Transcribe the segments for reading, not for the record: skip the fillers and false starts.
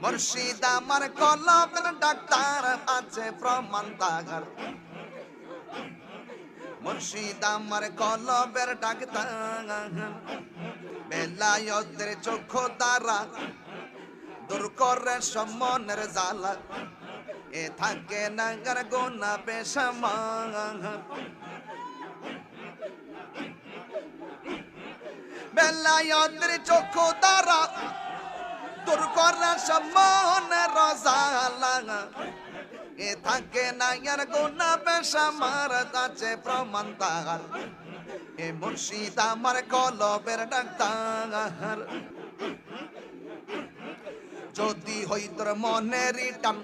মুর্শিদ আমার কলমের ডাক্তার আছে প্রমাণ তাহার মুর্শিদ আমার কলমের ডাক্তার বেলায়েতের চক্ষু দ্বারা দূর করে সমনের জ্বালা এ থাকে নাগার গোনা বেশমান বেলায়েতের চক্ষু দ্বারা দূর করে সমনের জ্বালা এ থাকে নাগার গোনা বেশামার কাছে প্রমাণ তাহার এ মুর্শিদ আমার কলবের ডাক্তার যদি হই তোর মনের টান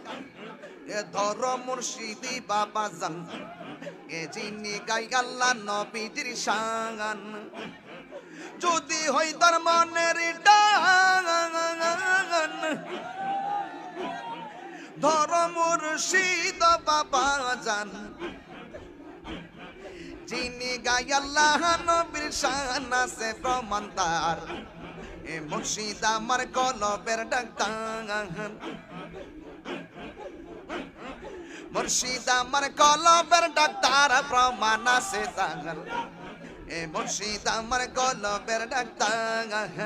এ ধর মুর্শিদি বাবা জান এ যিনি গাই আল্লাহ নবীজির শান যদি হই তোর মনের টান ধর মুর্শিদ বাবা জান যিনি গাই আল্লাহ নবীর শান আছে প্রমাণ তার এ মুর্শিদ আমার কলবের ডাক্তার মুর্শিদ আমার কলবের ডাক্তার প্রমাণ আছে তার এ মুর্শিদ আমার কলবের ডাক্তার